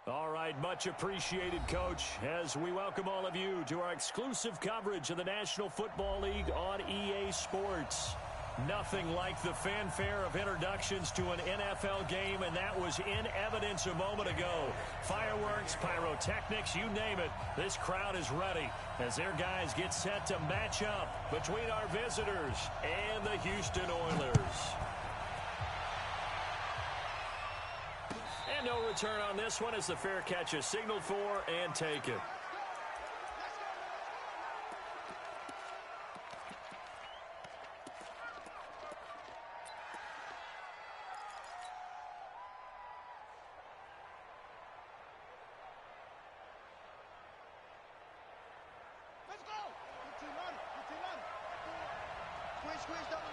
All right, much appreciated, Coach, as we welcome all of you to our exclusive coverage of the National Football League on EA Sports. Nothing like the fanfare of introductions to an NFL game, and that was in evidence a moment ago. Fireworks, pyrotechnics, you name it, this crowd is ready as their guys get set to match up between our visitors and the Houston Oilers. And no return on this one as the fair catch is signaled for and taken. Let's go! 15 run, 15 run. Squeeze, double.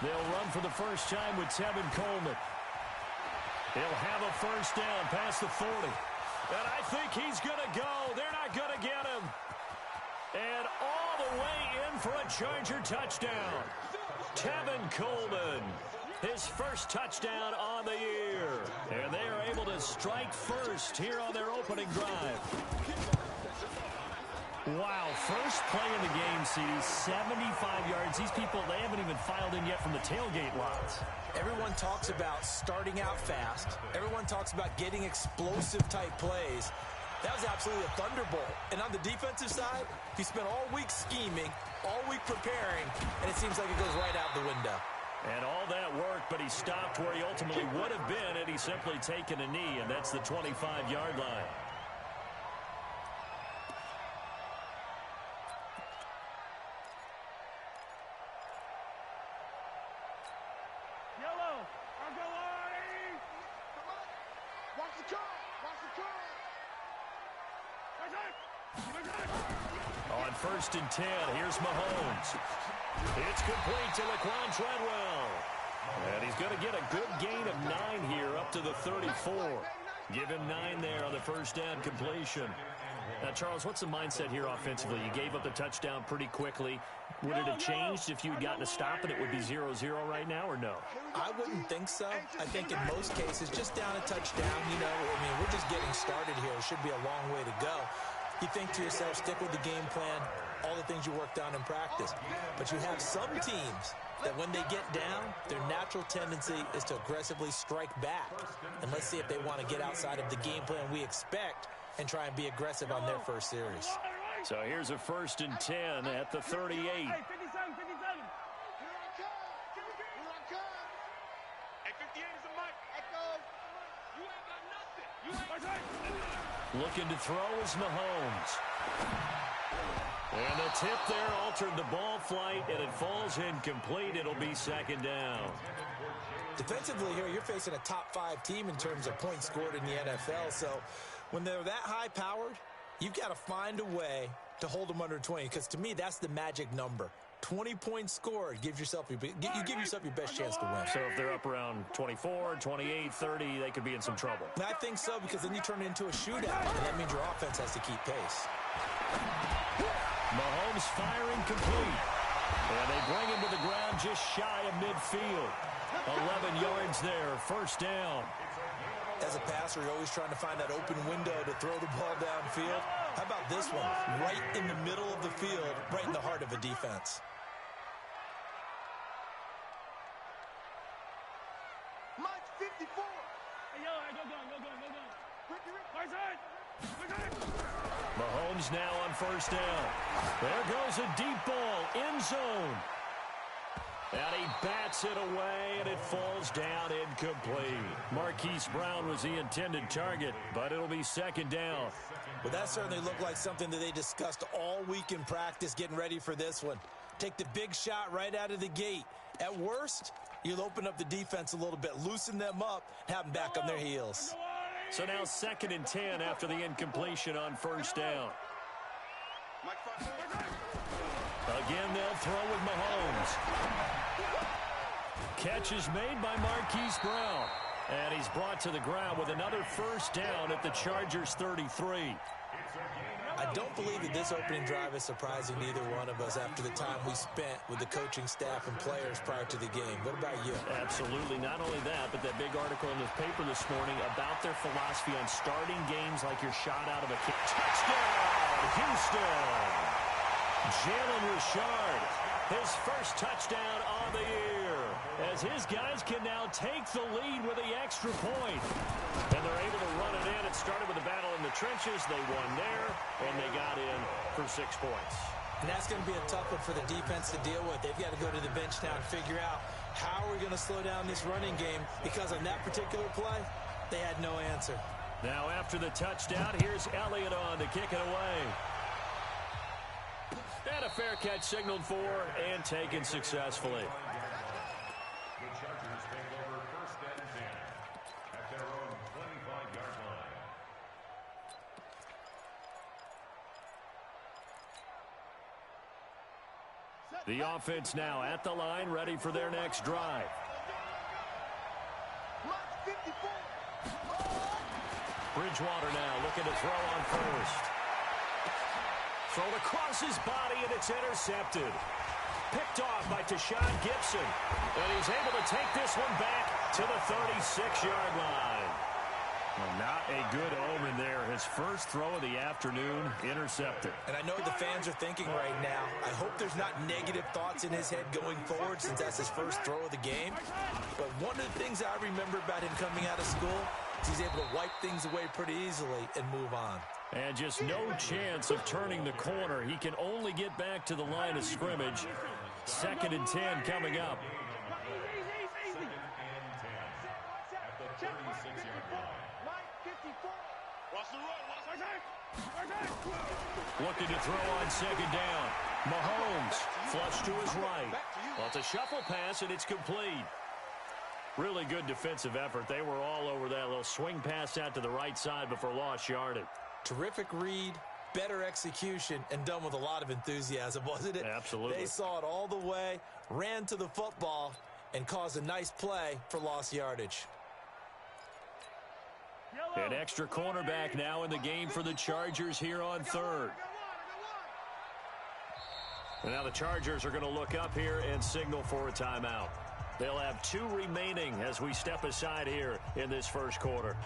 They'll run for the first time with Tevin Coleman. He'll have a first down past the 40. And I think he's going to go. They're not going to get him. And all the way in for a Charger touchdown. Tevin Coleman, his first touchdown on the year. And they are able to strike first here on their opening drive. Wow, first play of the game sees 75 yards. These people, they haven't even filed in yet from the tailgate lots. Everyone talks about starting out fast. Everyone talks about getting explosive-type plays. That was absolutely a thunderbolt. And on the defensive side, he spent all week scheming, all week preparing, and it seems like it goes right out the window. And all that work, but he stopped where he ultimately would have been had he simply taken a knee, and that's the 25-yard line. On 1st and 10, here's Mahomes. It's complete to Laquan Treadwell. And he's going to get a good gain of 9 here up to the 34. Give him 9 there on the first down completion. Now, Charles, what's the mindset here offensively? You gave up the touchdown pretty quickly. Would it have changed if you had gotten a stop and it would be 0-0 right now, or no? I wouldn't think so. I think in most cases, just down a touchdown, we're just getting started here. It should be a long way to go. You think to yourself, stick with the game plan, all the things you worked on in practice. But you have some teams that when they get down, their natural tendency is to aggressively strike back. And let's see if they want to get outside of the game plan we expect and try and be aggressive on their first series. So here's a 1st and 10 at the 38. Looking to throw is Mahomes. And the tip there altered the ball flight, and it falls incomplete. It'll be 2nd down. Defensively here, you're facing a top 5 team in terms of points scored in the NFL. So when they're that high-powered, you've got to find a way to hold them under 20, because to me, that's the magic number. 20 points scored, you give yourself your best chance to win. So if they're up around 24, 28, 30, they could be in some trouble. I think so, because then you turn it into a shootout, and that means your offense has to keep pace. Mahomes firing complete. And they bring him to the ground just shy of midfield. 11 yards there, first down. As a passer, you're always trying to find that open window to throw the ball downfield. How about this one? Right in the middle of the field, right in the heart of a defense. Mike 54. Mahomes now on first down. There goes a deep ball, end zone. And he bats it away, and it falls down incomplete. Marquise Brown was the intended target, but it'll be 2nd down. Well, that certainly looked like something that they discussed all week in practice, getting ready for this one. Take the big shot right out of the gate. At worst, you'll open up the defense a little bit, loosen them up, have them back on their heels. So now 2nd and 10 after the incompletion on first down. Again, they'll throw with Mahomes. Catch is made by Marquise Brown. And he's brought to the ground with another first down at the Chargers' 33. I don't believe that this opening drive is surprising neither one of us after the time we spent with the coaching staff and players prior to the game. What about you? Absolutely. Not only that, but that big article in the paper this morning about their philosophy on starting games like you're shot out of a kick. Touchdown, Houston! Jalen Richard, his first touchdown of the year, as his guys can now take the lead with the extra point. And they're able to run it in. It started with a battle in the trenches. They won there, and they got in for 6 points. And that's going to be a tough one for the defense to deal with. They've got to go to the bench now and figure out how are we going to slow down this running game, because on that particular play, they had no answer. Now after the touchdown, here's Elliott on to kick it away. And a fair catch signaled for and taken successfully. The Chargers take over 1st and 10 at their own 25-yard line. The offense now at the line, ready for their next drive. Bridgewater now looking to throw on first. Thrown across his body, and it's intercepted. Picked off by Tashawn Gibson. And he's able to take this one back to the 36-yard line. Well, not a good omen there. His first throw of the afternoon, intercepted. And I know the fans are thinking right now, I hope there's not negative thoughts in his head going forward since that's his first throw of the game. But one of the things I remember about him coming out of school is he's able to wipe things away pretty easily and move on. And just no chance of turning the corner. He can only get back to the line of scrimmage. 2nd and 10 coming up. 2nd and 10 at the 36-yard line. Looking to throw on 2nd down. Mahomes flush to his right. Well, it's a shuffle pass, and it's complete. Really good defensive effort. They were all over that little swing pass out to the right side before lost yardage. Terrific read, better execution, and done with a lot of enthusiasm, wasn't it? Absolutely. They saw it all the way, ran to the football, and caused a nice play for lost yardage. An extra cornerback now in the game for the Chargers here on 3rd. And now the Chargers are going to look up here and signal for a timeout. They'll have 2 remaining as we step aside here in this first quarter.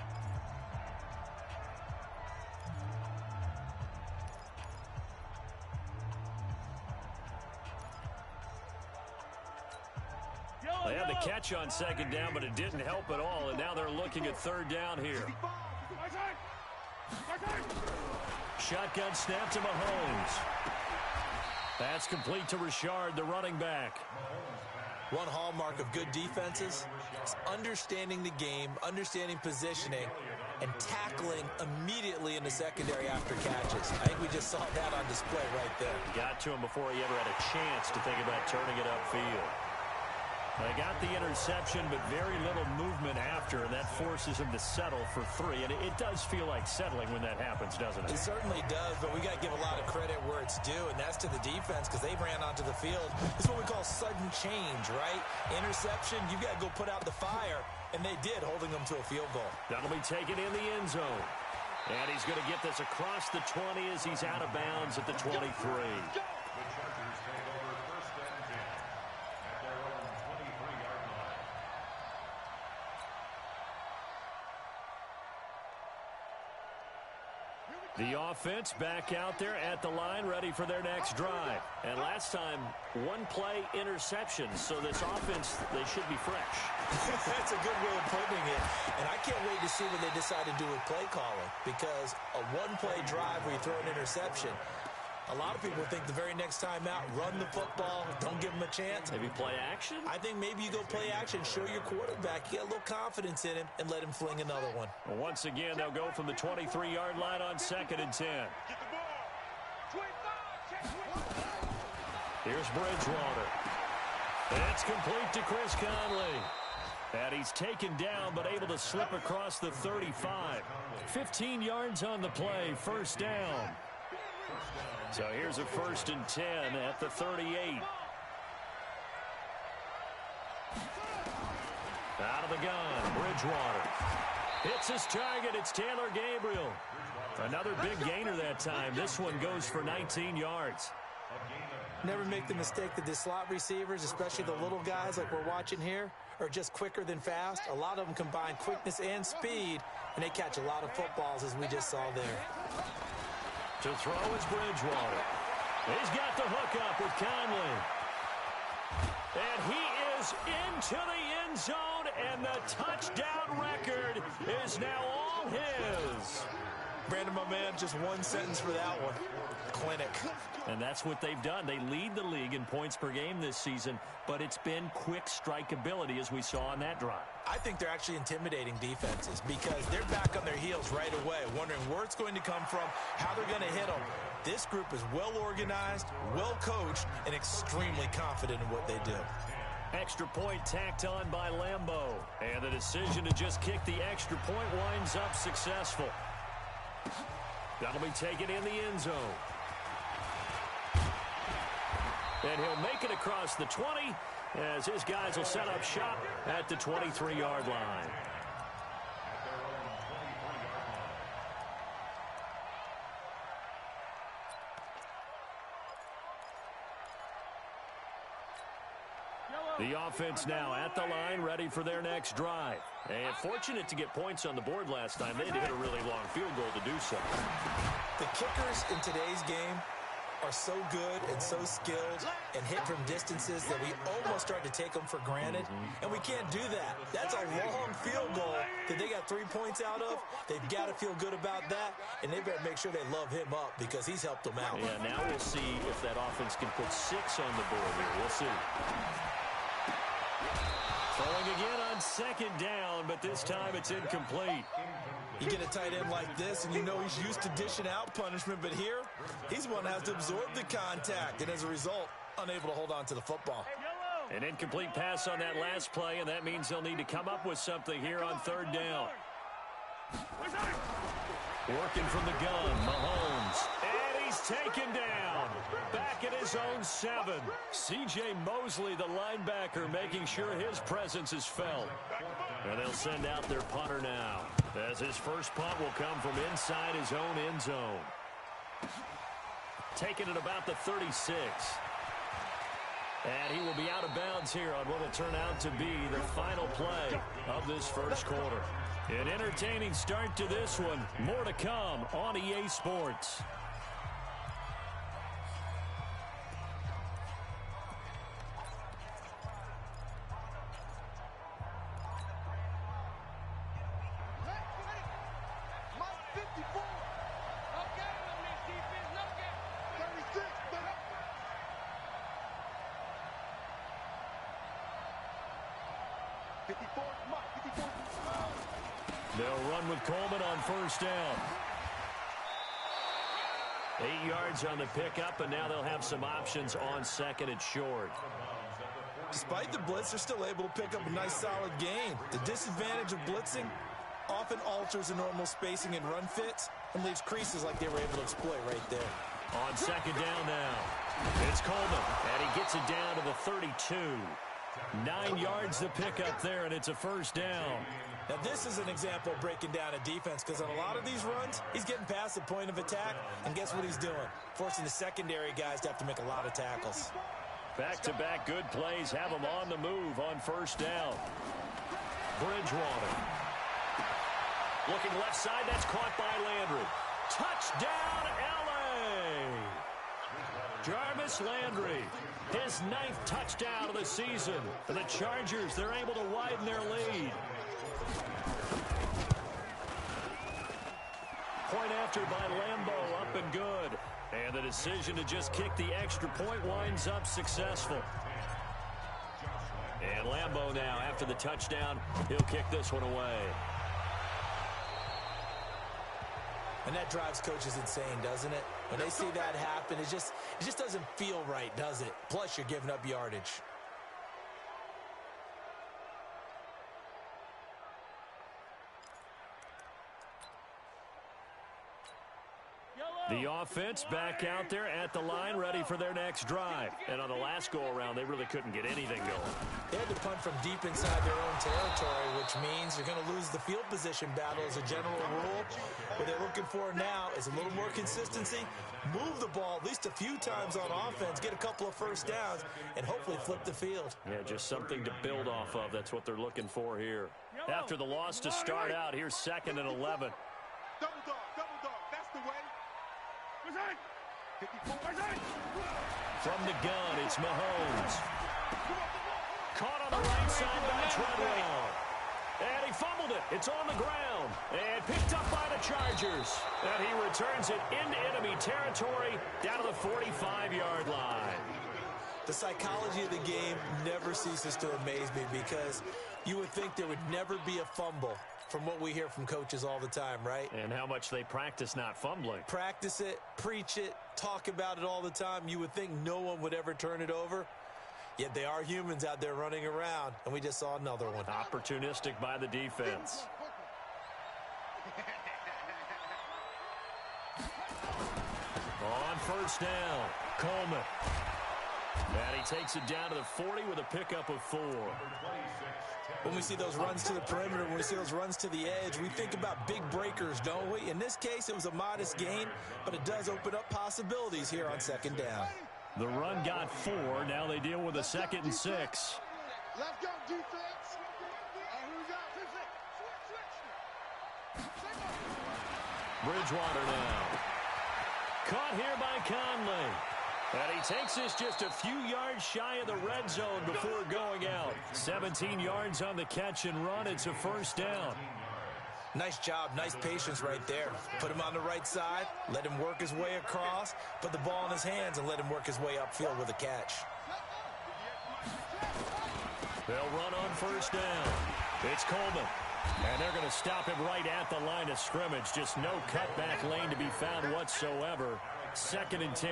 They had the catch on 2nd down, but it didn't help at all, and now they're looking at 3rd down here. Shotgun snap to Mahomes. That's complete to Richard, the running back. One hallmark of good defenses is understanding the game, understanding positioning, and tackling immediately in the secondary after catches. I think we just saw that on display right there. Got to him before he ever had a chance to think about turning it upfield. They got the interception, but very little movement after, and that forces him to settle for 3. And it does feel like settling when that happens, doesn't it? It certainly does, but we got to give a lot of credit where it's due, and that's to the defense because they ran onto the field. This is what we call sudden change, right? Interception, you got to go put out the fire, and they did, holding them to a field goal. That'll be taken in the end zone. And he's going to get this across the 20 as he's out of bounds at the 23. The offense back out there at the line, ready for their next drive. And last time, 1-play interception. So this offense, they should be fresh. That's a good way of putting it. And I can't wait to see what they decide to do with play calling. Because a 1-play drive where you throw an interception, a lot of people think the very next time out, run the football, don't give them a chance. Maybe play action? I think maybe you go play action, show your quarterback, get a little confidence in him, and let him fling another one. Well, once again, they'll go from the 23-yard line on 2nd and 10. Here's Bridgewater. It's complete to Chris Conley. And he's taken down, but able to slip across the 35. 15 yards on the play, first down. So here's a 1st and 10 at the 38. Out of the gun, Bridgewater. Hits his target. It's Taylor Gabriel. Another big gainer that time. This one goes for 19 yards. Never make the mistake that the slot receivers, especially the little guys like we're watching here, are just quicker than fast. A lot of them combine quickness and speed, and they catch a lot of footballs, as we just saw there. To throw is Bridgewater. He's got the hook up with Conley. And he is into the end zone, and the touchdown record is now all his. Brandon, my man, just one sentence for that one. Clinic. And that's what they've done. They lead the league in points per game this season, but it's been quick strikeability as we saw on that drive. I think they're actually intimidating defenses because they're back on their heels right away, wondering where it's going to come from, how they're going to hit them. This group is well organized, well coached, and extremely confident in what they do. Extra point tacked on by Lambeau. And the decision to just kick the extra point winds up successful. That'll be taken in the end zone. And he'll make it across the 20 as his guys will set up shop at the 23-yard line. The offense now at the line, ready for their next drive. And fortunate to get points on the board last time. They had to hit a really long field goal to do so. The kickers in today's game are so good and so skilled and hit from distances that we almost start to take them for granted. And we can't do that. That's a long field goal that they got 3 points out of. They've got to feel good about that, and they better make sure they love him up because he's helped them out. Yeah, now we'll see if that offense can put 6 on the board here. We'll see. Throwing again on second down, but this time it's incomplete. You get a tight end like this, and you know he's used to dishing out punishment, but here, he's one that has to absorb the contact, and as a result, unable to hold on to the football. An incomplete pass on that last play, and that means they'll need to come up with something here on third down. Working from the gun, Mahomes. And he's taken down. Back at his own 7. C.J. Mosley, the linebacker, making sure his presence is felt. And they'll send out their punter now, as his first punt will come from inside his own end zone. Taken at about the 36. And he will be out of bounds here on what will turn out to be the final play of this first quarter. An entertaining start to this one. More to come on EA Sports. They'll run with Coleman on first down. 8 yards on the pickup, and now they'll have some options on second and short. Despite the blitz, they're still able to pick up a nice solid gain. The disadvantage of blitzing often alters the normal spacing and run fits and leaves creases like they were able to exploit right there. On second down now, it's Coleman, and he gets it down to the 32. 9 yards to pick up there, and it's a first down. Now, this is an example of breaking down a defense because on a lot of these runs, he's getting past the point of attack, and guess what he's doing? Forcing the secondary guys to have to make a lot of tackles. Back-to-back good plays have him on the move on first down. Bridgewater. Looking left side, that's caught by Landry. Touchdown, L.A.! Jarvis Landry, his 9th touchdown of the season. For the Chargers, they're able to widen their lead. Point after by Lambeau, up and good. And the decision to just kick the extra point winds up successful. And Lambeau now, after the touchdown, he'll kick this one away. And that drives coaches insane, doesn't it? When they see that happen, it just doesn't feel right, does it? Plus, you're giving up yardage. The offense back out there at the line, ready for their next drive. And on the last go-around, they really couldn't get anything going. They had to punt from deep inside their own own territory, which means you're going to lose the field position battle as a general rule. What they're looking for now is a little more consistency, move the ball at least a few times on offense, get a couple of first downs, and hopefully flip the field. Yeah, just something to build off of. That's what they're looking for here. After the loss to start out, here's 2nd and 11. Double dog, that's the way. 54. From the gun, it's Mahomes. Caught on the right side by Treadwell. And he fumbled it. It's on the ground. And picked up by the Chargers. And he returns it into enemy territory down to the 45-yard line. The psychology of the game never ceases to amaze me because you would think there would never be a fumble from what we hear from coaches all the time, right? And how much they practice not fumbling. Practice it, preach it, talk about it all the time. You would think no one would ever turn it over. Yet they are humans out there running around, and we just saw another one. Opportunistic by the defense. On first down, Coleman. And he takes it down to the 40 with a pickup of 4. When we see those runs to the perimeter, when we see those runs to the edge, we think about big breakers, don't we? In this case, it was a modest gain, but it does open up possibilities here on 2nd down. The run got 4. Now they deal with a 2nd and 6. Let's go, defense. And here we go. Switch. Bridgewater now. Caught here by Conley. And he takes this just a few yards shy of the red zone before going out. 17 yards on the catch and run. It's a first down. Nice job, nice patience right there. Put him on the right side, let him work his way across, put the ball in his hands, and let him work his way upfield with a catch. They'll run on first down. It's Coleman. And they're going to stop him right at the line of scrimmage. Just no cutback lane to be found whatsoever. 2nd and 10.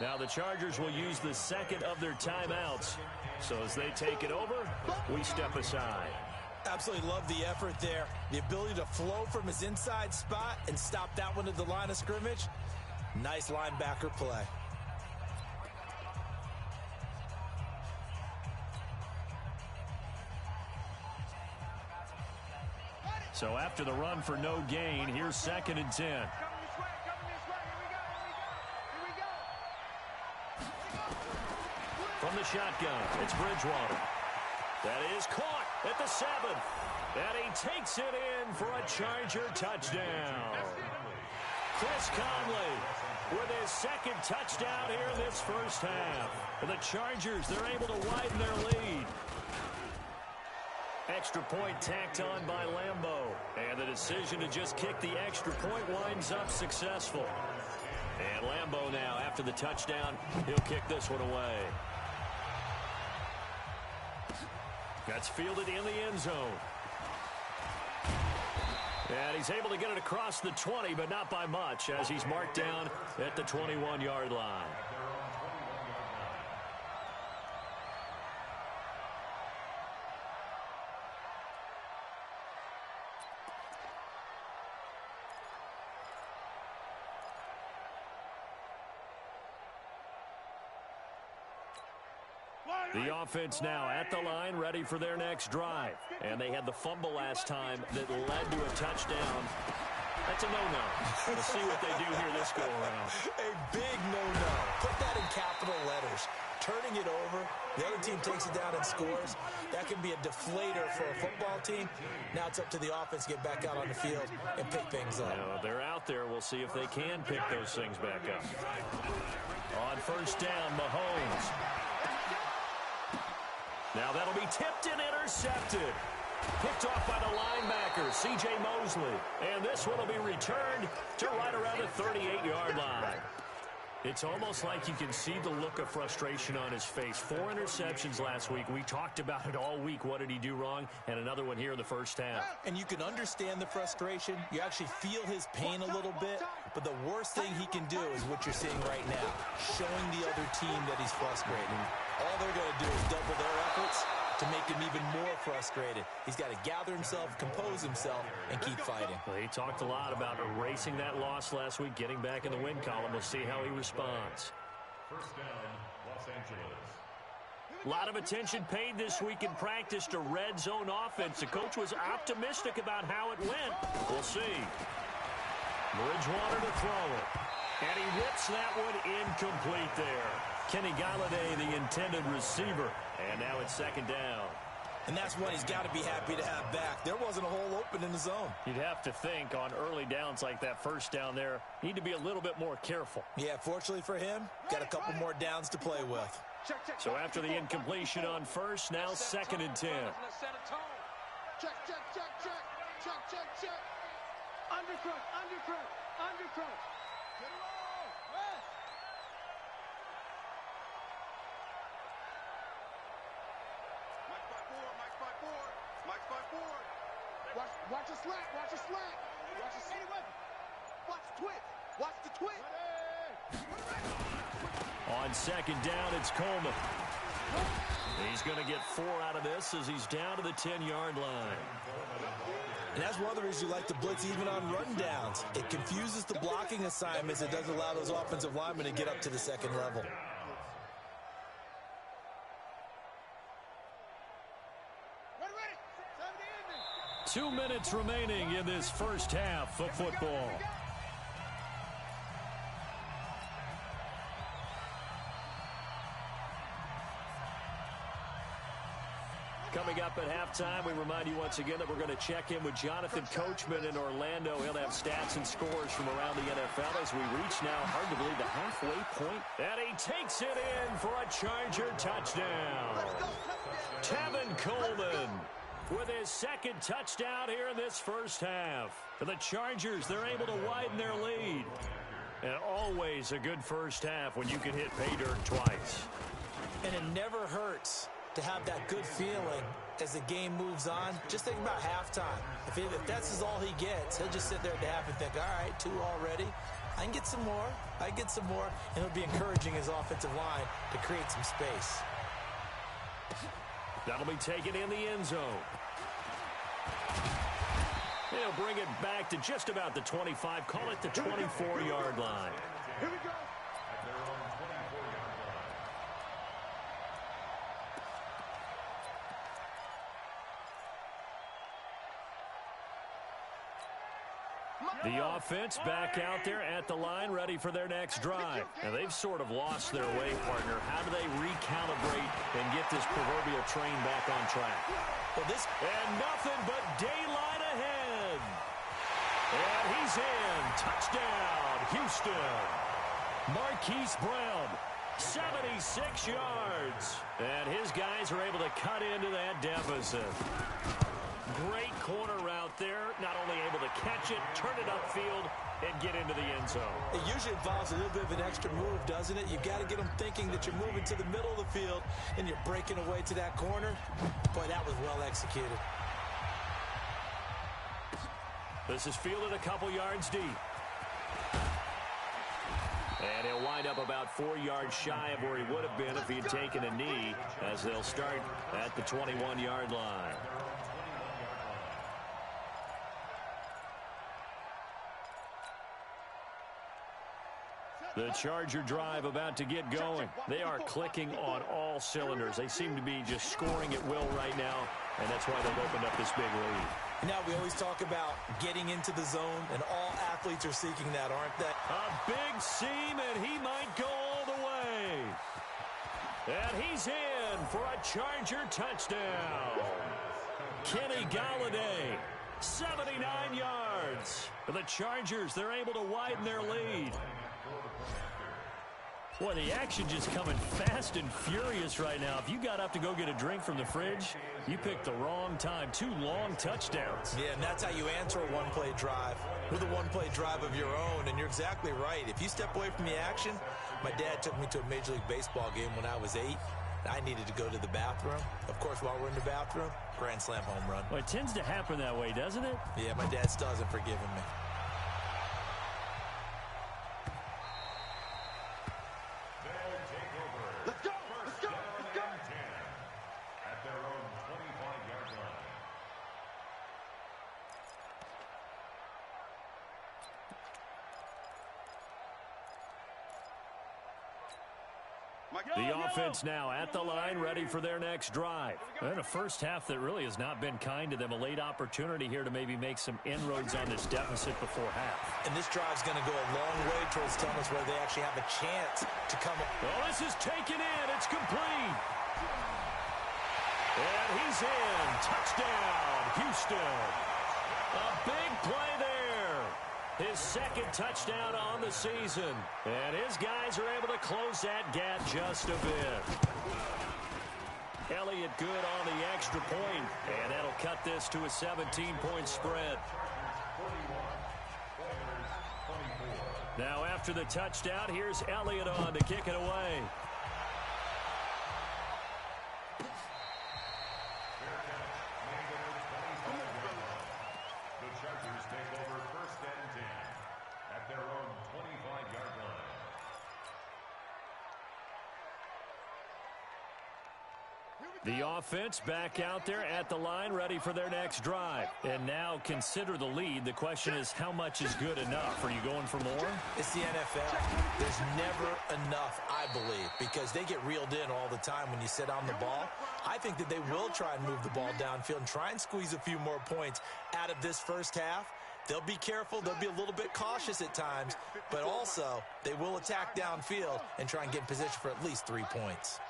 Now the Chargers will use the second of their timeouts. So as they take it over, we step aside. Absolutely love the effort there. The ability to flow from his inside spot and stop that one at the line of scrimmage. Nice linebacker play. So after the run for no gain, here's 2nd and 10. From the shotgun, it's Bridgewater. That is caught at the 7. And he takes it in for a Charger touchdown. Chris Conley with his 2nd touchdown here in this first half. And the Chargers, they're able to widen their lead. Extra point tacked on by Lambeau. And the decision to just kick the extra point winds up successful. And Lambeau now, after the touchdown, he'll kick this one away. That's fielded in the end zone. And he's able to get it across the 20, but not by much, as he's marked down at the 21-yard line. The offense now at the line, ready for their next drive. And they had the fumble last time that led to a touchdown. That's a no-no. We'll see what they do here this go-around. A big no-no. Put that in capital letters. Turning it over, the other team takes it down and scores. That can be a deflator for a football team. Now it's up to the offense to get back out on the field and pick things up. They're out there. We'll see if they can pick those things back up. On first down, Mahomes. Now that'll be tipped and intercepted. Picked off by the linebacker, C.J. Mosley. And this one will be returned to right around the 38-yard line. It's almost like you can see the look of frustration on his face. 4 interceptions last week. We talked about it all week. What did he do wrong? And another one here in the first half. And you can understand the frustration. You actually feel his pain a little bit. But the worst thing he can do is what you're seeing right now, showing the other team that he's frustrated. All they're going to do is double their efforts to make him even more frustrated. He's got to gather himself, compose himself, and keep fighting. Well, he talked a lot about erasing that loss last week, getting back in the win column. We'll see how he responds. First down, Los Angeles. A lot of attention paid this week in practice to red zone offense. The coach was optimistic about how it went. We'll see. Bridgewater to throw it. And he whips that one incomplete there. Kenny Galladay, the intended receiver. And now it's second down. And that's what he's got to be happy to have back. There wasn't a hole open in the zone. You'd have to think on early downs like that first down there, need to be a little bit more careful. Yeah, fortunately for him, got a couple more downs to play with. So after the incompletion on first, now second and 10. Check. Undercrook. Get it all. Rest. Mike 5-4. Watch a slant. Watch the twitch. On second down, it's Coleman. He's going to get 4 out of this as he's down to the 10-yard line. And that's one of the reasons you like to blitz even on run downs. It confuses the blocking assignments. It doesn't allow those offensive linemen to get up to the second level. Ready. 2 minutes remaining in this first half of football. Coming up at halftime, we remind you once again that we're going to check in with Jonathan Coachman in Orlando. He'll have stats and scores from around the NFL as we reach now, hard to believe, the halfway point. And he takes it in for a Charger touchdown. Tevin Coleman with his second touchdown here in this first half. For the Chargers, they're able to widen their lead. And always a good first half when you can hit pay dirt twice. And it never hurts to have that good feeling as the game moves on. Just think about halftime. If that's all he gets, he'll just sit there at the half and think, all right, 2 already. I can get some more. And it'll be encouraging his offensive line to create some space. That'll be taken in the end zone. He'll bring it back to just about the 25. Call it the 24-yard line. Here we go. The offense back out there at the line, ready for their next drive. And they've sort of lost their way, partner. How do they recalibrate and get this proverbial train back on track? Well, and nothing but daylight ahead. And he's in. Touchdown, Houston. Marquise Brown, 76 yards. And his guys are able to cut into that deficit. Great corner route there. Not only able to catch it, turn it upfield, and get into the end zone. It usually involves a little bit of an extra move, doesn't it? You've got to get them thinking that you're moving to the middle of the field and you're breaking away to that corner. Boy, that was well executed. This is fielded a couple yards deep. And he'll wind up about 4 yards shy of where he would have been if he had taken a knee, as they'll start at the 21-yard line. The Charger drive about to get going. They are clicking on all cylinders. They seem to be just scoring at will right now, and that's why they've opened up this big lead. Now, we always talk about getting into the zone, and all athletes are seeking that, aren't they? A big seam, and he might go all the way. And he's in for a Charger touchdown. Kenny Galladay, 79 yards. For the Chargers, they're able to widen their lead. Boy, the action just coming fast and furious right now. If you got up to go get a drink from the fridge, you picked the wrong time. 2 long touchdowns. Yeah, and that's how you answer a one-play drive with a one-play drive of your own. And you're exactly right. If you step away from the action, my dad took me to a Major League Baseball game when I was 8. I needed to go to the bathroom. Of course, while we're in the bathroom, grand slam home run. Well, it tends to happen that way, doesn't it? Yeah, my dad still hasn't forgiven me. The offense now at the line, ready for their next drive. And a first half that really has not been kind to them. A late opportunity here to maybe make some inroads on this deficit before half. And this drive's going to go a long way towards telling us whether they actually have a chance to come up. Oh, this is taken in. It's complete. And he's in. Touchdown, Houston. A big play there. His second touchdown on the season. And his guys are able to close that gap just a bit. Elliott good on the extra point, and that'll cut this to a 17-point spread. Now after the touchdown, here's Elliott on to kick it away. The offense back out there at the line, ready for their next drive. And now consider the lead. The question is, how much is good enough? Are you going for more? It's the NFL. There's never enough, I believe, because they get reeled in all the time when you sit on the ball. I think that they will try and move the ball downfield and try and squeeze a few more points out of this first half. They'll be careful. They'll be a little bit cautious at times, but also they will attack downfield and try and get in position for at least 3 points.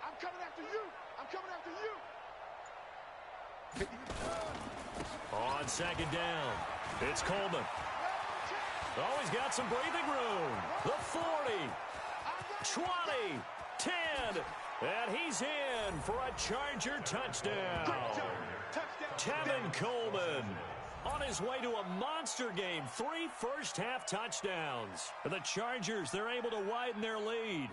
I'm coming after you. I'm coming after you. On second down, it's Coleman. Oh, he's got some breathing room. The 40, 20, 10, and he's in for a Charger touchdown. Tevin Coleman on his way to a monster game. 3 first-half touchdowns. For the Chargers, they're able to widen their lead.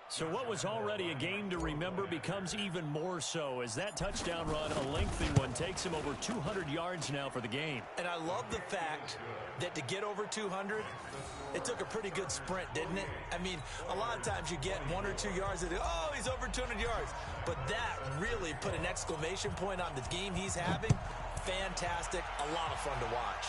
So what was already a game to remember becomes even more so as that touchdown run, a lengthy one, takes him over 200 yards now for the game. And I love the fact that to get over 200, it took a pretty good sprint, didn't it? I mean, a lot of times you get 1 or 2 yards and, oh, he's over 200 yards. But that really put an exclamation point on the game he's having. Fantastic. A lot of fun to watch.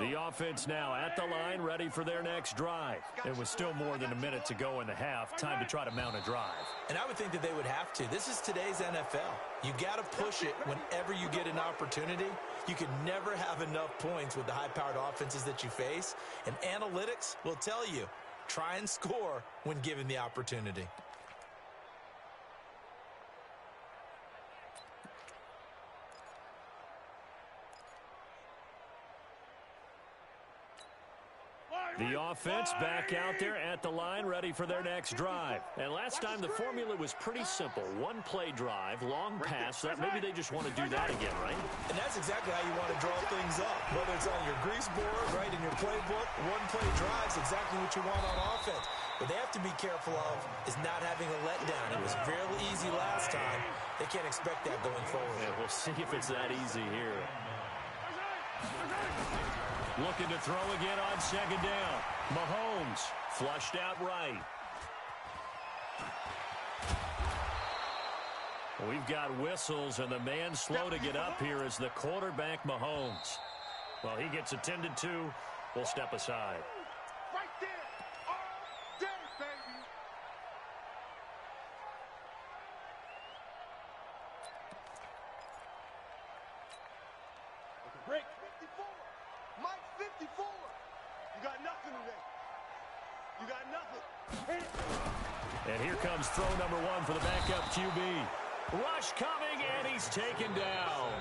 The offense now at the line, ready for their next drive. It was still more than a minute to go in the half. Time to try to mount a drive. And I would think that they would have to. This is today's NFL. You got to push it whenever you get an opportunity. You can never have enough points with the high-powered offenses that you face. And analytics will tell you, try and score when given the opportunity. The offense back out there at the line, ready for their next drive. And last time the formula was pretty simple. 1-play drive, long pass. That maybe they just want to do that again, right? And that's exactly how you want to draw things up. Whether it's on your grease board, right, in your playbook, 1-play drive is exactly what you want on offense. What they have to be careful of is not having a letdown. It was fairly easy last time. They can't expect that going forward. Yeah, we'll see if it's that easy here. Looking to throw again on second down. Mahomes flushed out right. We've got whistles, and the man slow to get up here is the quarterback, Mahomes. Well, he gets attended to. We'll step aside. Right there. All day, baby. 54. Mike 54. You got nothing today. You got nothing. And here comes throw number 1 for the backup QB. Rush coming, and he's taken down.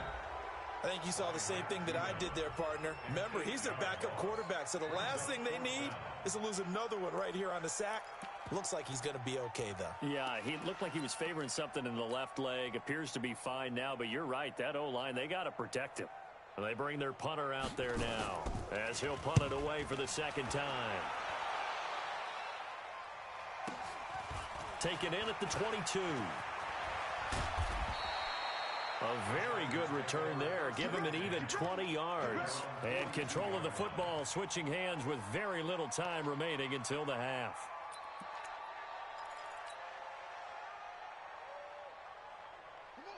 I think you saw the same thing that I did there, partner. Remember, he's their backup quarterback, so the last thing they need is to lose another one right here on the sack. Looks like he's going to be okay, though. Yeah, he looked like he was favoring something in the left leg. Appears to be fine now, but you're right. That O-line, they got to protect him. They bring their punter out there now as he'll punt it away for the second time. Taken in at the 22. A very good return there. Give him an even 20 yards. And control of the football, switching hands with very little time remaining until the half.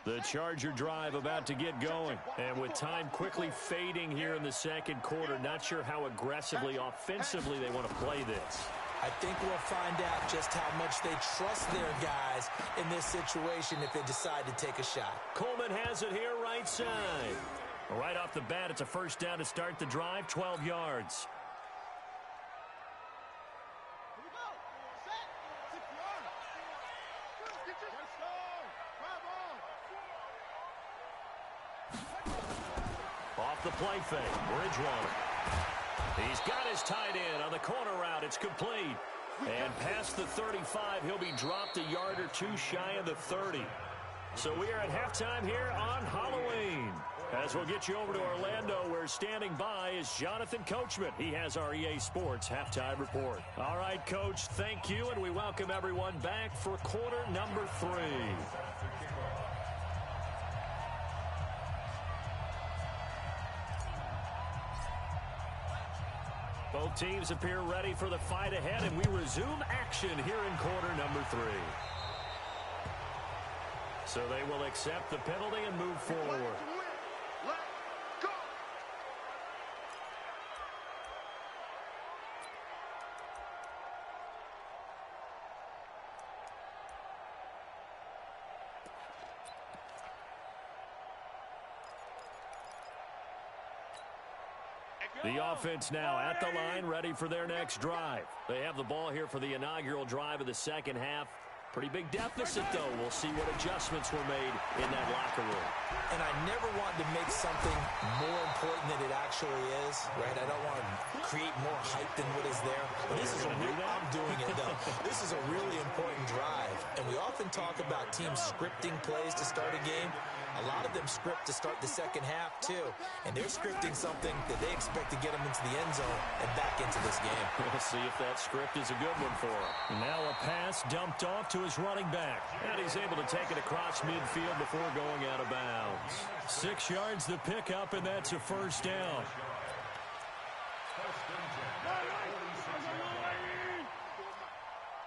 The Charger drive about to get going. And with time quickly fading here in the second quarter, not sure how aggressively, offensively they want to play this. I think we'll find out just how much they trust their guys in this situation if they decide to take a shot. Coleman has it here right side. Right off the bat, it's a first down to start the drive, 12 yards. Here we go. Set. 6 yards. Get your drive on. Off the play fake, Bridgewater. He's got his tight end on the corner route. It's complete. And past the 35, he'll be dropped a yard or 2 shy of the 30. So we are at halftime here on Halloween. As we'll get you over to Orlando, where standing by is Jonathan Coachman. He has our EA Sports halftime report. All right, Coach, thank you, and we welcome everyone back for quarter number 3. Both teams appear ready for the fight ahead, and we resume action here in quarter number 3. So they will accept the penalty and move forward. Let's go. The offense now at the line, ready for their next drive. They have the ball here for the inaugural drive of the second half. Pretty big deficit, though. We'll see what adjustments were made in that locker room. And I never want to make something more important than it actually is, right? I don't want to create more hype than what is there. But this is a real, I'm doing it, though. This is a really important drive. And we often talk about teams scripting plays to start a game. A lot of them script to start the second half, too. And they're scripting something that they expect to get them into the end zone and back into this game. We'll see if that script is a good one for him. Now a pass dumped off to his running back. And he's able to take it across midfield before going out of bounds. 6 yards the pickup, and that's a first down.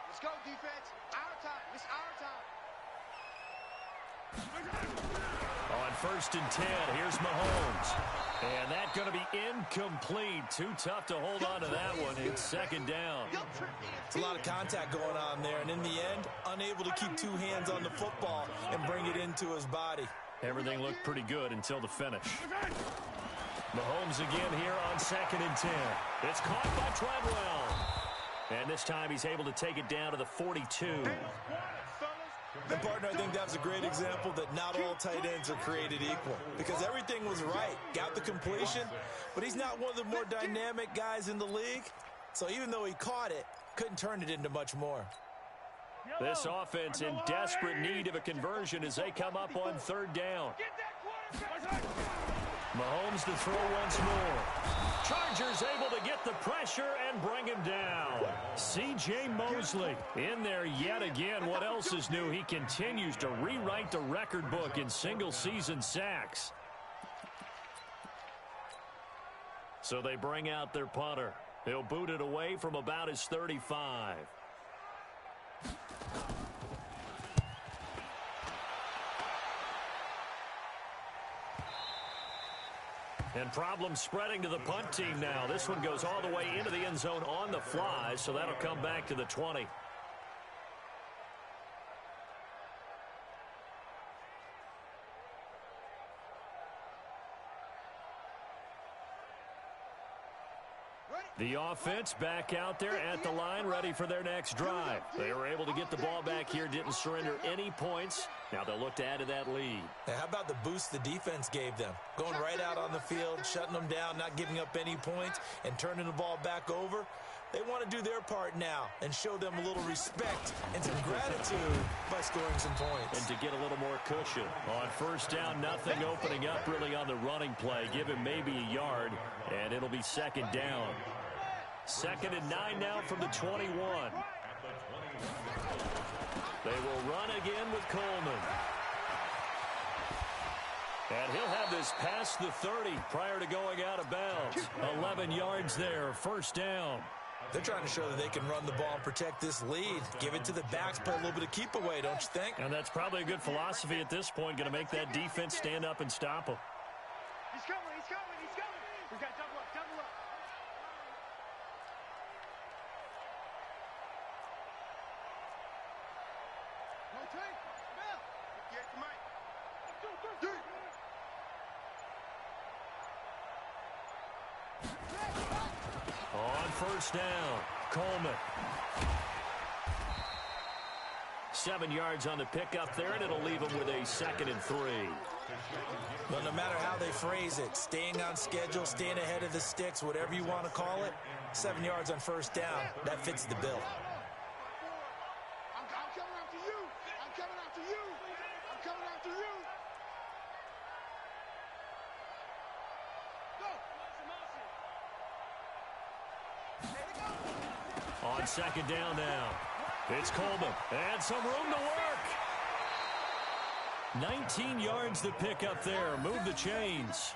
Let's go, defense. Our time. It's our time. On 1st and 10, here's Mahomes. And that's going to be incomplete. Too tough to hold on to that one. It's second down. It's a lot of contact going on there. And in the end, unable to keep 2 hands on the football and bring it into his body. Everything looked pretty good until the finish. Mahomes again here on 2nd and 10. It's caught by Treadwell. And this time he's able to take it down to the 42. And, partner, I think that was a great example that not all tight ends are created equal. Because everything was right. Got the completion, but he's not one of the more dynamic guys in the league. So even though he caught it, couldn't turn it into much more. This offense in desperate need of a conversion as they come up on 3rd down. Mahomes to throw once more. Chargers able to get the pressure and bring him down. C.J. Mosley in there yet again. What else is new? He continues to rewrite the record book in single-season sacks. So they bring out their punter. He'll boot it away from about his 35. And problems spreading to the punt team now. This one goes all the way into the end zone on the fly, so that'll come back to the 20. The offense back out there at the line, ready for their next drive. They were able to get the ball back here, didn't surrender any points. Now they'll look to add to that lead. Now, how about the boost the defense gave them? Going right out on the field, shutting them down, not giving up any points, and turning the ball back over. They want to do their part now and show them a little respect and some gratitude by scoring some points. And to get a little more cushion. On first down, nothing opening up really on the running play. Give him maybe a yard, and it'll be second down. 2nd and 9 now from the 21. They will run again with Coleman. And he'll have this past the 30 prior to going out of bounds. 11 yards there, first down. They're trying to show that they can run the ball and protect this lead. Give it to the backs, play a little bit of keep away, don't you think? And that's probably a good philosophy at this point. Going to make that defense stand up and stop him. He's coming, he's coming, he's coming. We got double up, double up. Rotate, Bell. Get the mic. On first down, Coleman. 7 yards on the pickup there, and it'll leave him with a 2nd and 3. Well, no matter how they phrase it, staying on schedule, staying ahead of the sticks, whatever you want to call it, 7 yards on first down, that fits the bill. I'm coming after you. I'm coming after you. I'm coming after you. Go. On second down now, it's Coleman. And some room to work. 19 yards to pick up there. Move the chains.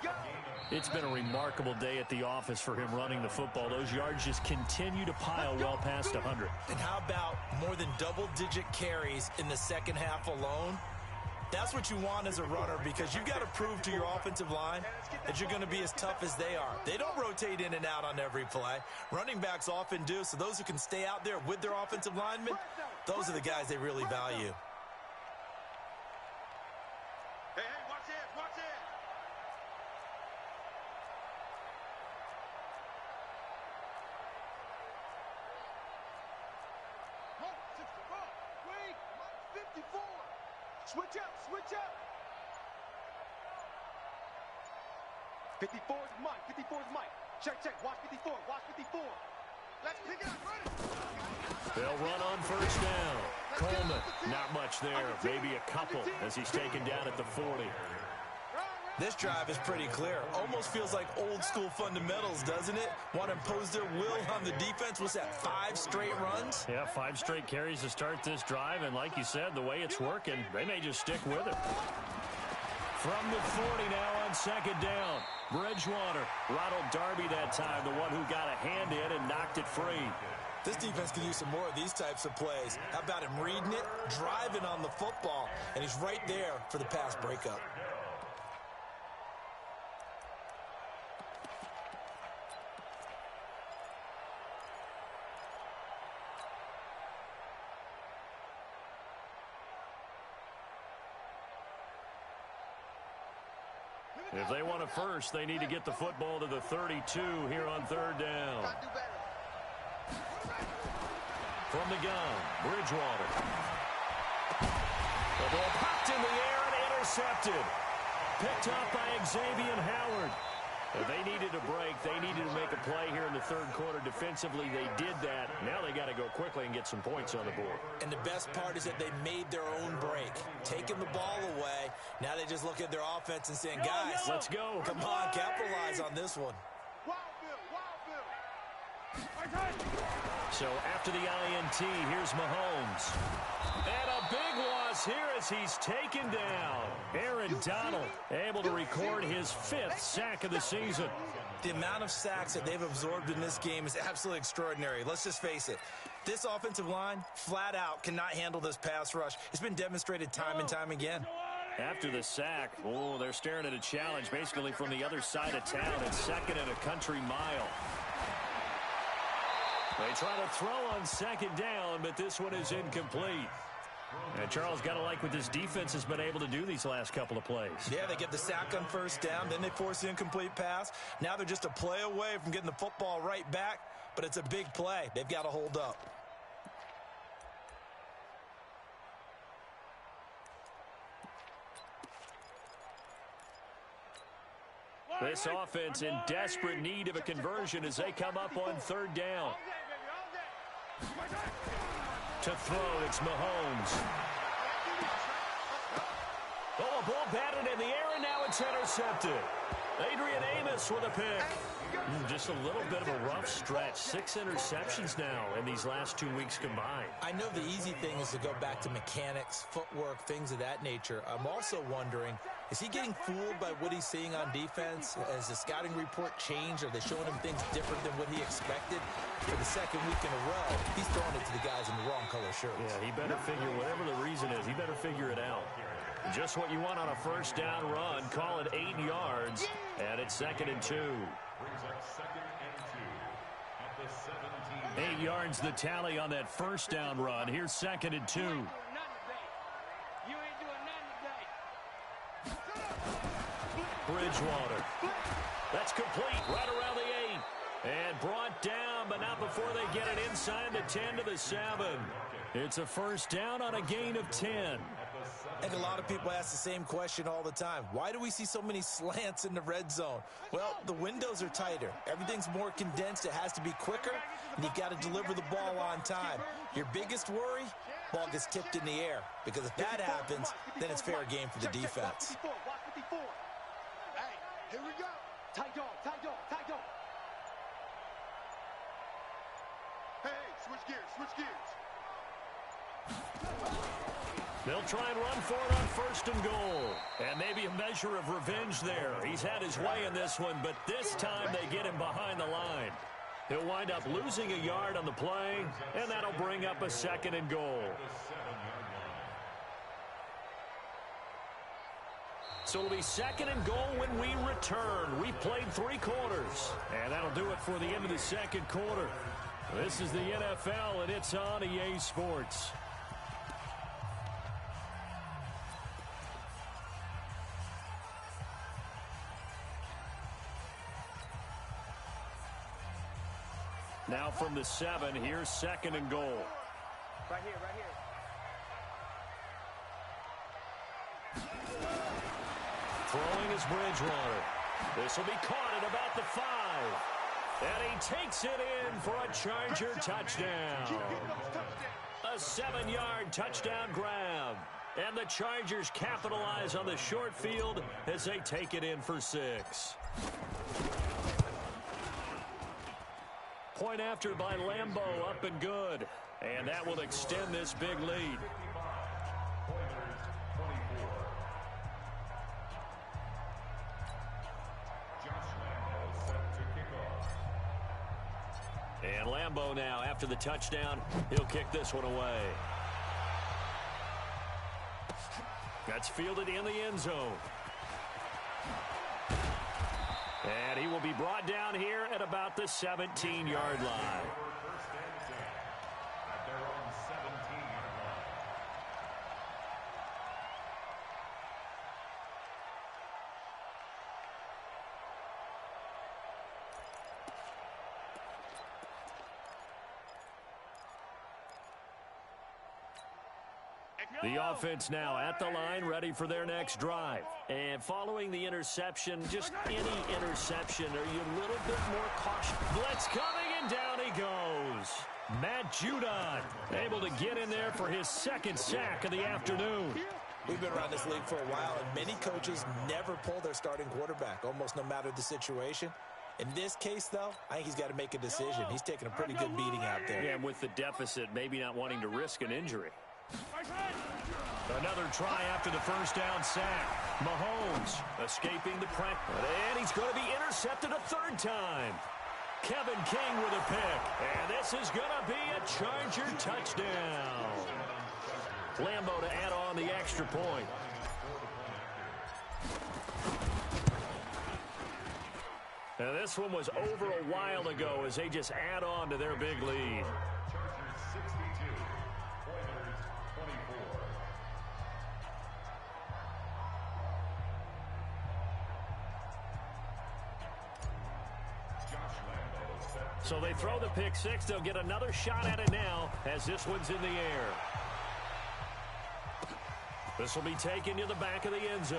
It's been a remarkable day at the office for him running the football. Those yards just continue to pile well past 100. And how about more than double-digit carries in the second half alone? That's what you want as a runner, because you've got to prove to your offensive line that you're going to be as tough as they are. They don't rotate in and out on every play. Running backs often do, so those who can stay out there with their offensive linemen, those are the guys they really value. Hey, watch it, watch it. Wait, 54. Switch up, switch up. 54 is Mike, 54 is Mike. Check, check, watch 54, watch 54. Let's pick it up, run it. They'll run on first down. Coleman, not much there, maybe a couple as he's taken down at the 40. This drive is pretty clear. Almost feels like old school fundamentals, doesn't it? Want to impose their will on the defense. What's that, 5 straight runs? Yeah, 5 straight carries to start this drive, and like you said, the way it's working, they may just stick with it. From the 40 now on second down. Bridgewater, Ronald Darby that time, the one who got a hand in and knocked it free. This defense could use some more of these types of plays. How about him reading it, driving on the football, and he's right there for the pass breakup. If they want a first, they need to get the football to the 32 here on third down. From the gun, Bridgewater. The ball popped in the air and intercepted. Picked up by Xavier Howard. They needed a break. They needed to make a play here in the third quarter. Defensively, they did that. Now they got to go quickly and get some points on the board. And the best part is that they made their own break. Taking the ball away. Now they just look at their offense and saying, guys, let's go. Come on, capitalize on this one. So after the INT, here's Mahomes. And a big loss here as he's taken down. Aaron Donald able to record his 5th sack of the season. The amount of sacks that they've absorbed in this game is absolutely extraordinary. Let's just face it. This offensive line, flat out, cannot handle this pass rush. It's been demonstrated time and time again. After the sack, they're staring at a challenge basically from the other side of town. It's 2nd and a country mile. They try to throw on second down, but this one is incomplete. And Charles, got to like what this defense has been able to do these last couple of plays. Yeah, they get the sack on first down, then they force the incomplete pass. Now they're just a play away from getting the football right back, but it's a big play. They've got to hold up. This offense in desperate need of a conversion as they come up on third down. To throw, it's Mahomes. Oh, a ball batted in the air, and now it's intercepted. Adrian Amos with a pick. Just a little bit of a rough stretch. 6 interceptions now in these last 2 weeks combined. I know the easy thing is to go back to mechanics, footwork, things of that nature. I'm also wondering, is he getting fooled by what he's seeing on defense? Has the scouting report changed? Are they showing him things different than what he expected? For the second week in a row, he's throwing it to the guys in the wrong color shirts. Yeah, he better figure, whatever the reason is, he better figure it out. Just what you want on a first down run. Call it 8 yards, and it's 2nd and 2. Brings up 2nd and 2 at the 17. 8 yards the tally on that first down run. Here's 2nd and 2. Bridgewater. That's complete right around the 8. And brought down, but not before they get it inside the 10 to the 7. It's a first down on a gain of 10. I think a lot of people ask the same question all the time. Why do we see so many slants in the red zone? Well, the windows are tighter. Everything's more condensed. It has to be quicker, and you've got to deliver the ball on time. Your biggest worry, ball gets tipped in the air, because if that happens, then it's fair game for the defense. Hey, here we go. Tight dog, tight dog, tight dog. Hey, switch gears. They'll try and run for it on 1st and goal. And maybe a measure of revenge there. He's had his way in this one, but this time they get him behind the line. He'll wind up losing a yard on the play, and that'll bring up a 2nd and goal. So it'll be 2nd and goal when we return. We've played 3 quarters, and that'll do it for the end of the 2nd quarter. This is the NFL, and it's on EA Sports. Now from the 7, here's 2nd and goal. Right here. Throwing is Bridgewater. This will be caught at about the 5. And he takes it in for a Charger touchdown. A 7-yard touchdown grab. And the Chargers capitalize on the short field as they take it in for 6. Point after by Lambeau, up and good. And that will extend this big lead. And Lambeau now, after the touchdown, he'll kick this one away. That's fielded in the end zone. And he will be brought down here at about the 17-yard line. At their own 17-yard line. The offense now at the line, ready for their next drive. And following the interception, just any interception, are you a little bit more cautious? Blitz coming, and down he goes. Matt Judon able to get in there for his 2nd sack of the afternoon. We've been around this league for a while, and many coaches never pull their starting quarterback, almost no matter the situation. In this case, though, I think he's got to make a decision. He's taking a pretty good beating out there. Yeah, and with the deficit, maybe not wanting to risk an injury. Another try after the first down sack. Mahomes escaping the pressure. And he's going to be intercepted a 3rd time. Kevin King with a pick. And this is going to be a Charger touchdown. Lambeau to add on the extra point. Now this one was over a while ago as they just add on to their big lead. Chargers 62, Oilers 24. So they throw the pick six. They'll get another shot at it now as this one's in the air. This will be taken to the back of the end zone.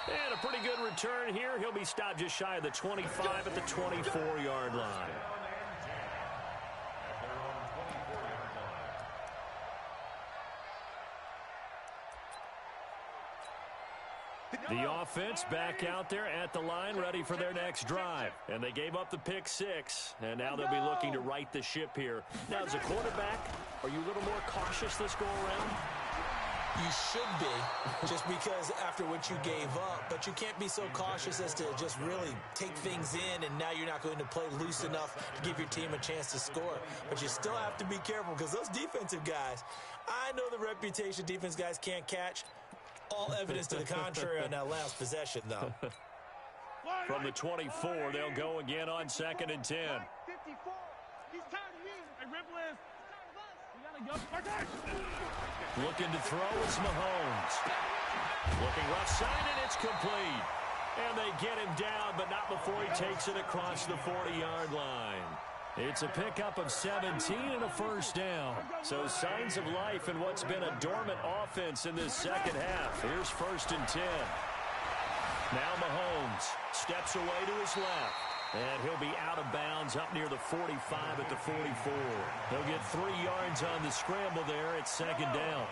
And a pretty good return here. He'll be stopped just shy of the 25 at the 24-yard line. The offense back out there at the line, ready for their next drive. And they gave up the pick six, and now they'll be looking to right the ship here. Now, as a quarterback, are you a little more cautious this go-around? You should be, just because after what you gave up. But you can't be so cautious as to just really take things in, and now you're not going to play loose enough to give your team a chance to score. But you still have to be careful, because those defensive guys, I know the reputation defense guys can't catch. All evidence to the contrary on that last possession, though. From the 24, they'll go again on 2nd and 10. 54. He's tired of you. Hey, Ripple is. We gotta go. Looking to throw is Mahomes. Looking left side, and it's complete. And they get him down, but not before he takes it across the 40-yard line. It's a pickup of 17 and a first down. So signs of life in what's been a dormant offense in this second half. Here's 1st and 10. Now Mahomes steps away to his left. And he'll be out of bounds up near the 45 at the 44. He'll get 3 yards on the scramble there at 2nd down.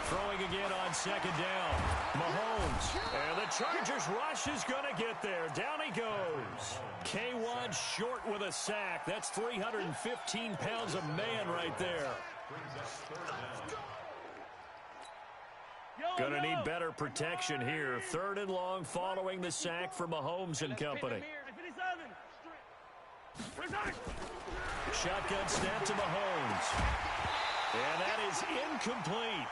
Throwing again on 2nd down. Mahomes. And the Chargers rush is going to get there. Down he goes. K1 short with a sack. That's 315 pounds of man right there. Going to need better protection here. 3rd and long following the sack for Mahomes and company. Shotgun snap to Mahomes. And that is incomplete.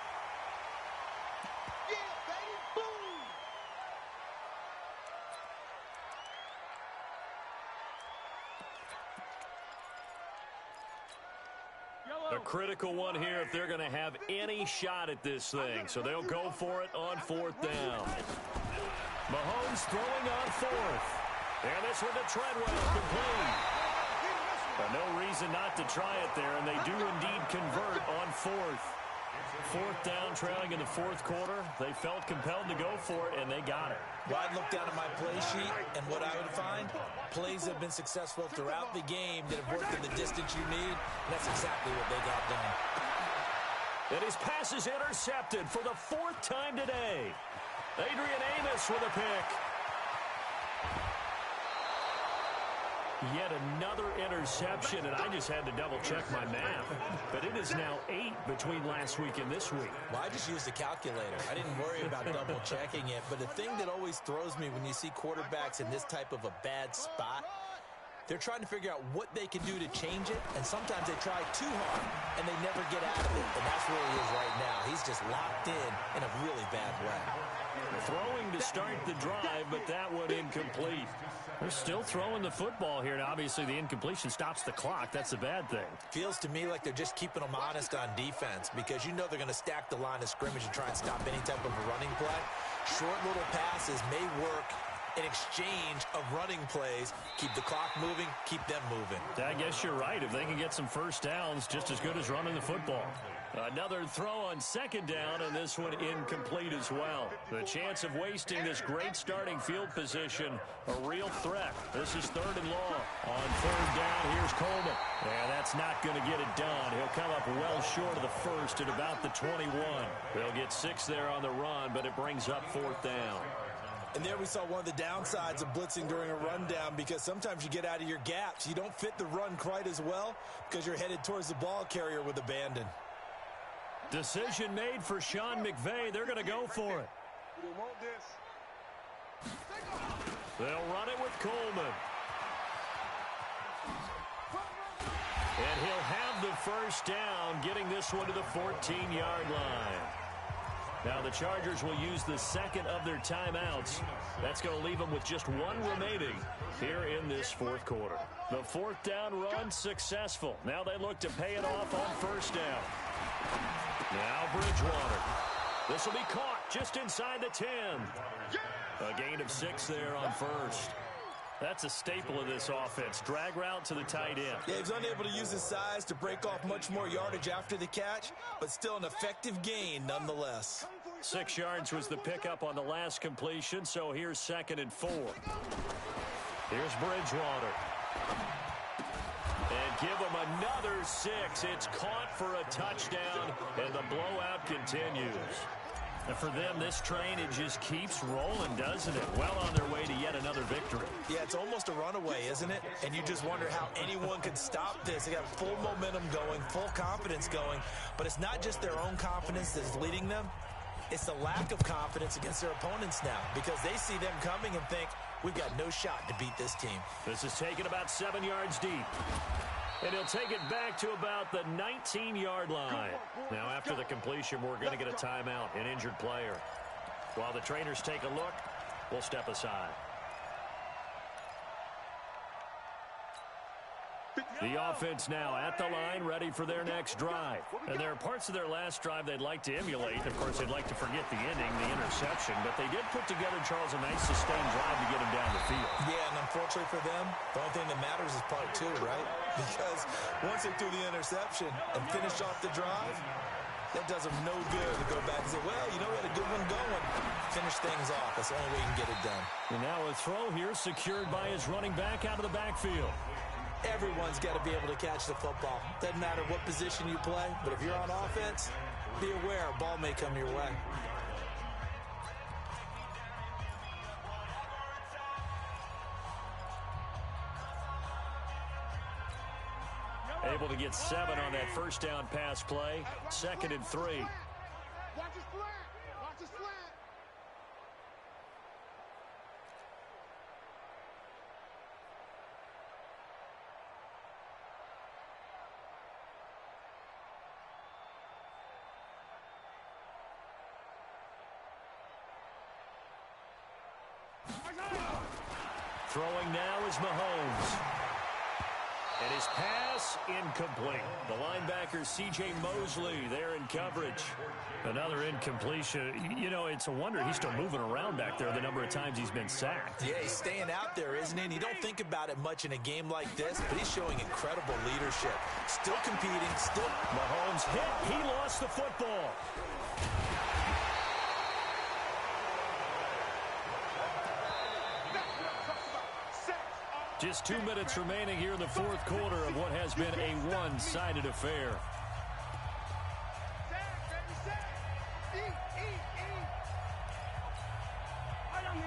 A critical one here if they're going to have any shot at this thing. So they'll go for it on 4th down. Mahomes throwing on 4th. And this one to Treadwell, complete. But no reason not to try it there, and they do indeed convert on 4th. 4th down, trailing in the 4th quarter. They felt compelled to go for it, and they got it. Well, I'd look down at my play sheet, and what I would find, plays have been successful throughout the game that have worked in the distance you need, and that's exactly what they got done. And his pass is intercepted for the 4th time today. Adrian Amos with a pick. Yet another interception, and I just had to double-check my math. But it is now 8 between last week and this week. Well, I just used a calculator. I didn't worry about double-checking it. But the thing that always throws me when you see quarterbacks in this type of a bad spot, they're trying to figure out what they can do to change it, and sometimes they try too hard, and they never get out of it. And that's where he is right now. He's just locked in a really bad way. Throwing to start the drive, but that one incomplete. They're still throwing the football here, and obviously the incompletion stops the clock. That's a bad thing. Feels to me like they're just keeping them honest on defense, because you know they're going to stack the line of scrimmage and try and stop any type of a running play. Short little passes may work in exchange of running plays. Keep the clock moving, keep them moving. I guess you're right. If they can get some first downs, just as good as running the football. Another throw on 2nd down, and this one incomplete as well. The chance of wasting this great starting field position, a real threat. This is 3rd and long. On 3rd down, here's Coleman. And that's not going to get it done. He'll come up well short of the 1st at about the 21. They'll get 6 there on the run, but it brings up 4th down. And there we saw one of the downsides of blitzing during a rundown, because sometimes you get out of your gaps. You don't fit the run quite as well because you're headed towards the ball carrier with abandon. Decision made for Sean McVay. They're going to go for it. We want this. They'll run it with Coleman. And he'll have the first down, getting this one to the 14-yard line. Now the Chargers will use the 2nd of their timeouts. That's going to leave them with just 1 remaining here in this 4th quarter. The 4th down run successful. Now they look to pay it off on 1st down. Now Bridgewater. This will be caught just inside the 10. A gain of 6 there on first. That's a staple of this offense. Drag route to the tight end. Yeah, he's unable to use his size to break off much more yardage after the catch, but still an effective gain nonetheless. 6 yards was the pickup on the last completion, so here's 2nd and 4. Here's Bridgewater. And give him another 6. It's caught for a touchdown, and the blowout continues. And for them, this train, it just keeps rolling, doesn't it? Well on their way to yet another victory. Yeah, it's almost a runaway, isn't it? And you just wonder how anyone could stop this. They got full momentum going, full confidence going. But it's not just their own confidence that's leading them. It's the lack of confidence against their opponents now, because they see them coming and think, we've got no shot to beat this team. This is taken about 7 yards deep. And he'll take it back to about the 19-yard line. Now, after the completion, we're going to get a timeout, an injured player. While the trainers take a look, we'll step aside. The offense now at the line, ready for their next drive. And there are parts of their last drive they'd like to emulate. Of course, they'd like to forget the ending, the interception. But they did put together, Charles, a nice sustained drive to get him down the field. Yeah, and unfortunately for them, the only thing that matters is part 2, right? Because once they threw the interception and finished off the drive, that does them no good to go back and say, well, you know, we had a good one going. Finish things off. That's the only way you can get it done. And now a throw here secured by his running back out of the backfield. Everyone's got to be able to catch the football. Doesn't matter what position you play, but if you're on offense, be aware a ball may come your way. Able to get 7 on that first down pass play. 2nd and 3. Watch his flat. Watch his flat. Throwing now is Mahomes. And his pass incomplete. The linebacker, C.J. Mosley, there in coverage. Another incompletion. You know, it's a wonder he's still moving around back there the number of times he's been sacked. Yeah, he's staying out there, isn't he? And you don't think about it much in a game like this, but he's showing incredible leadership. Still competing, still... Mahomes hit. He lost the football. Just 2 minutes remaining here in the 4th quarter of what has been a one-sided affair.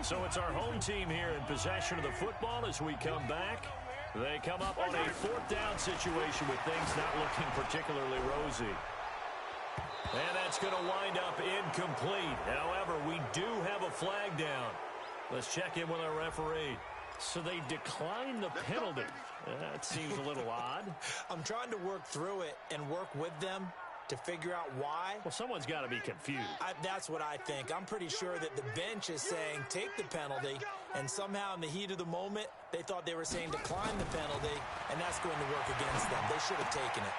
So it's our home team here in possession of the football as we come back. They come up on a 4th down situation with things not looking particularly rosy. And that's going to wind up incomplete. However, we do have a flag down. Let's check in with our referee. So they declined the penalty. That seems a little odd. I'm trying to work through it and work with them to figure out why. Well, someone's got to be confused. That's what I think. I'm pretty sure that the bench is saying take the penalty, and somehow in the heat of the moment, they thought they were saying decline the penalty, and that's going to work against them. They should have taken it.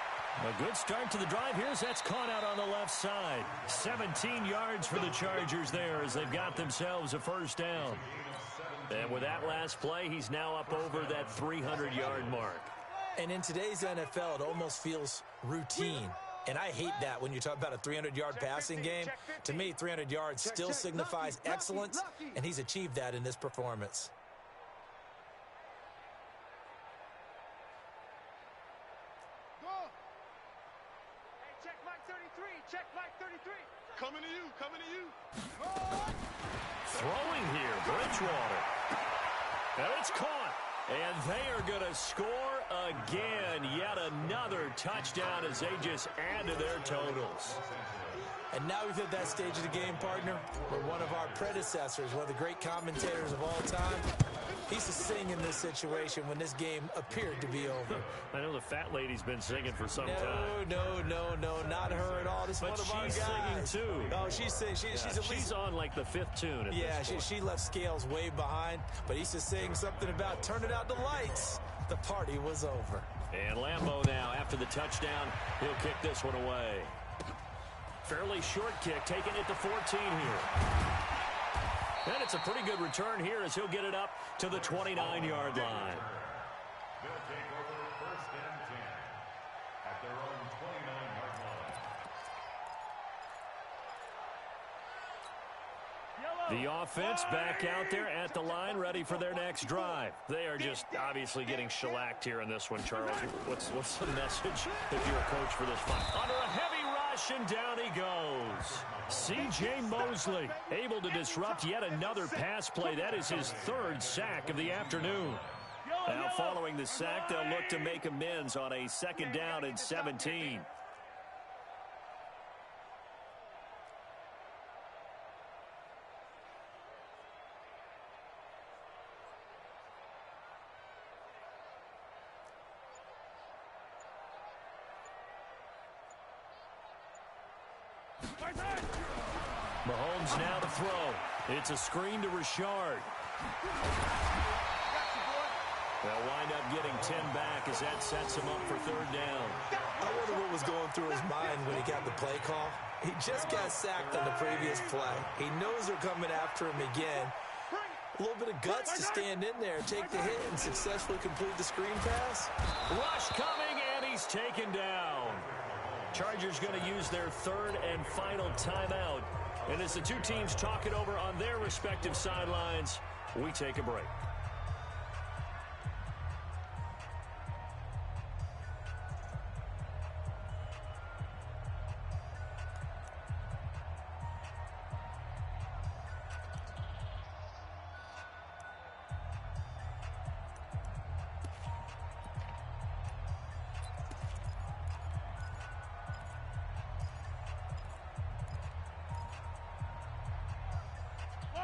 A good start to the drive here as that's caught out on the left side. 17 yards for the Chargers there as they've got themselves a first down. And with that last play, he's now up over that 300-yard mark. And in today's NFL, it almost feels routine. And I hate that when you talk about a 300-yard passing game. To me, 300 yards still signifies excellence, and he's achieved that in this performance. Check Mike 33. Check Mike 33. Coming to you. Coming to you. Throwing here, Bridgewater. And it's caught. And they are going to score again. Yet another touchdown as they just add to their totals. And now we've hit that stage of the game, partner, where one of our predecessors, one of the great commentators of all time, he used to sing in this situation when this game appeared to be over. I know the fat lady's been singing for some time. No, not her at all. This is one of our guys. But she's singing, too. Oh, she's singing. She's on, like, the 5th tune at this point. She left Scales way behind, but he used to sing something about turning out the lights. The party was over. And Lambeau now, after the touchdown, he'll kick this one away. Fairly short kick, taking it to 14 here. And it's a pretty good return here as he'll get it up to the 29-yard line. They'll take over first and 10 at their own 29-yard line. The offense back out there at the line, ready for their next drive. They are just obviously getting shellacked here in this one, Charles. What's the message if you're a coach for this fight? Under a heavy rush, and down he goes. C.J. Mosley able to disrupt yet another pass play. That is his third sack of the afternoon. Now following the sack, they'll look to make amends on a 2nd down and 17. Mahomes now to throw. It's a screen to Richard. They'll wind up getting 10 back as that sets him up for 3rd down. I wonder what was going through his mind when he got the play call. He just got sacked on the previous play. He knows they're coming after him again. A little bit of guts to stand in there, take the hit, and successfully complete the screen pass. Rush coming, and he's taken down. Chargers going to use their 3rd and final timeout. And as the two teams talk it over on their respective sidelines, we take a break.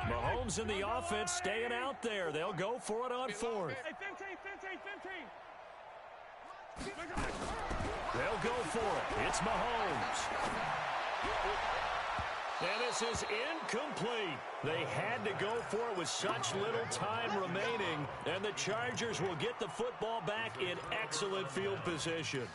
Mahomes and the offense staying out there. They'll go for it on 4th. They'll go for it. It's Mahomes. And this is incomplete. They had to go for it with such little time remaining. And the Chargers will get the football back in excellent field position.